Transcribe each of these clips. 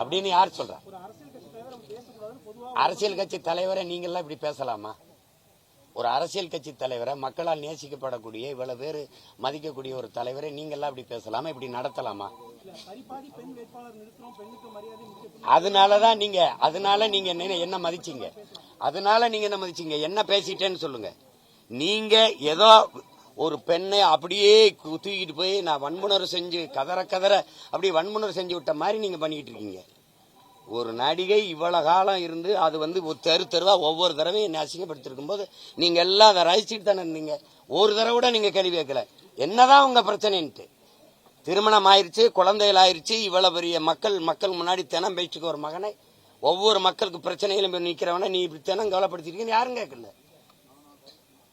அப்படின்னு யார் சொல்றா? அரசியல் கட்சி தலைவரை நீங்க எல்லாம் இப்படி பேசலாமா? ஒரு அரசியல் கட்சி தலைவரை, மக்களால் நேசிக்கப்படக்கூடிய இவ்வளவு பேர் மதிக்கக்கூடிய ஒரு தலைவரை நீங்க எல்லாம் இப்படி பேசலாமா? இப்படி நடத்தலாமா? அதனாலதான் நீங்க என்ன மதிச்சீங்க? என்ன பேசிட்டேன்னு சொல்லுங்க. நீங்க ஏதோ ஒரு பெண்ணை அப்படியே தூக்கிட்டு போய் நான் வன்முறை செஞ்சு கதற அப்படியே வன்முறை செஞ்சு விட்ட மாதிரி நீங்க பண்ணிட்டு இருக்கீங்க. ஒரு நடிகை இவ்வளவு காலம் இருந்து அது ஒரு தெருவா ஒவ்வொரு தடவையும் என்ன அசிங்கப்படுத்திருக்கும் போது நீங்க எல்லாம் அதை ரசிச்சுட்டு தானே இருந்தீங்க. ஒரு தடவை கூட நீங்க கேள்வி கேட்கல என்னதான் உங்க பிரச்சனைன்ட்டு. திருமணம் ஆயிருச்சு, குழந்தைகள் ஆயிருச்சு, இவ்வளவு பெரிய மக்கள் முன்னாடி தினம் பேச்சுக்கு ஒரு மகனை ஒவ்வொரு மக்களுக்கு பிரச்சனைகளும் நிக்கிறவன நீ இப்படி தினம் கவலைப்படுத்திருக்கீங்கன்னு யாரும் கேட்கல.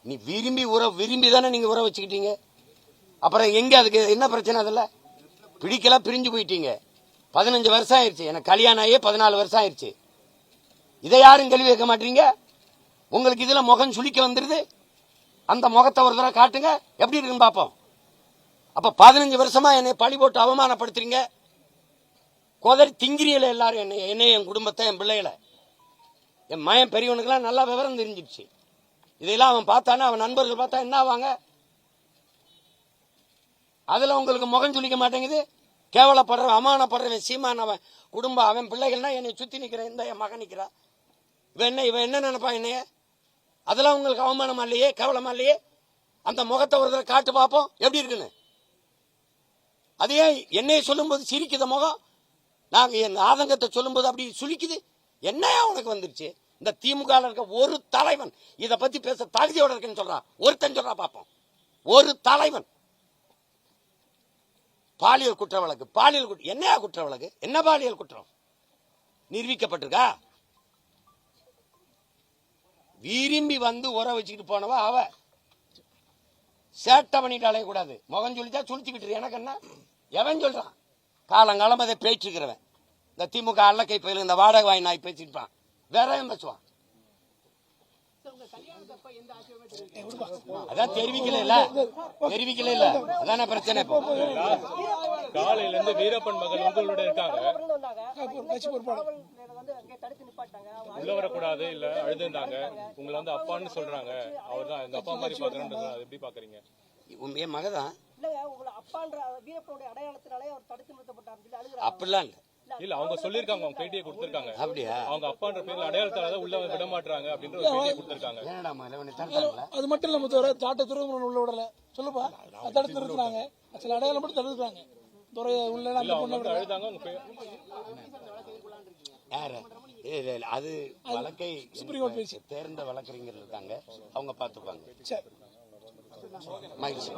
நீ விரும்பி தானே நீங்க உறவு வச்சுக்கிட்டீங்க. அப்புறம் எங்க அதுக்கு என்ன பிரச்சனை? அதுல பிடிக்கல, பிரிஞ்சு போயிட்டீங்க. 15 வருஷம் ஆயிருச்சு. எனக்கு கல்யாணம் ஆகியே 14 வருஷம் ஆயிருச்சு. இதை யாரும் கேள்வி கேட்க மாட்டீங்க. உங்களுக்கு இதுல முகம் சுளிக்க வந்துருது. அந்த முகத்தை ஒரு தடவை காட்டுங்க, எப்படி இருக்குன்னு பாப்போம். அப்ப 15 வருஷமா என்னை பழி போட்டு அவமானப்படுத்துறீங்க. கோதரி திங்கிரியல எல்லாரும் என்னை என் குடும்பத்தை, என் பிள்ளைகளை, என் மயன் பெரியவனுக்கெல்லாம் நல்லா விவரம் தெரிஞ்சிருச்சு. இதெல்லாம் அவன் பார்த்தானே, அவன் நண்பர்கள் பார்த்தா என்ன ஆவாங்க? அதுல உங்களுக்கு முகம் சுளிக்க மாட்டேங்குது. கேவலப்படுற, அவமானப்படுறவன் சீமான், அவன் குடும்பம், அவன் பிள்ளைகள்னா என்னை சுத்தி நிக்கிற இந்த என் மகன் நிக்கிறா. இவன் என்ன நினைப்பா என்னைய? அதெல்லாம் உங்களுக்கு அவமானமா இல்லையே, கேவலமா இல்லையே? அந்த முகத்தை ஒரு தடவை காட்டு பார்ப்போம் எப்படி இருக்குன்னு. அதே என்னைய சொல்லும் போது சிரிக்குத முகம், நாங்க என் ஆதங்கத்தை சொல்லும் போது அப்படி சுளிக்குது. என்னையா உனக்கு வந்துருச்சு? இந்த திமுக இருக்க ஒரு தலைவன் இத பத்தி பேச தகுதியோட இருக்குன்னு சொல்றான். ஒருத்தன் சொல்றா பாப்போம். ஒரு தலைவன். பாலியல் குற்ற வழக்கு, என்னையா குற்ற வழக்கு? என்ன பாலியல் குற்றம் நிரூபிக்கப்பட்டிருக்கா? விரும்பி உற வச்சுக்கிட்டு போனவ அவ. சேட்டை பண்ணிட்டு அலையக்கூடாது. முகம் சொல்லிச்சா சுழிச்சுக்கிட்டு எனக்கு என்ன? எவன் சொல்றான்? காலங்காலம் அதை பேச்சுக்கிறவன். இந்த திமுக அல்லக்கை பயில இந்த வாடகை வாங்கி நாய் பேசிருப்பான். வேற பேசுவான். அதான் தெரிவிக்கல இல்ல, அதான பிரச்சனை. காலையில இருந்து வீரப்பன் மகள் உங்களோட இருக்காங்க, உள்ள வரக்கூடாது இல்ல அழுதுந்தாங்க. உங்களை அப்பான்னு சொல்றாங்க. அவர் தான் எங்க அப்பா மாதிரி பாக்குறேன். எப்படி பாக்குறீங்க? என் மகதான் அப்படிலாம் இல்ல. இல்ல அவங்க சொல்லிருக்காங்க, அவங்க பேட்டியை கொடுத்திருக்காங்க. அப்படியா? அவங்க அப்பான்ற பேர்ல அடையாளத்தால உள்ள விட மாட்டாங்க அப்படின்ற ஒரு பேட்டியை கொடுத்திருக்காங்க. அது மட்டும் இல்ல, முத்தவர சாட்டை துறைமுறை உள்ள விடல சொல்லுப்பா. தடுத்து நிறுத்துறாங்க, சில அடையாளம் மட்டும் தடுத்துறாங்க. துறை உள்ள அழுதாங்க. யாரு அது வழக்கை தேர்ந்த வழக்கறிஞர் இருக்காங்க, அவங்க பாத்துப்பாங்க. மகிழ்ச்சி.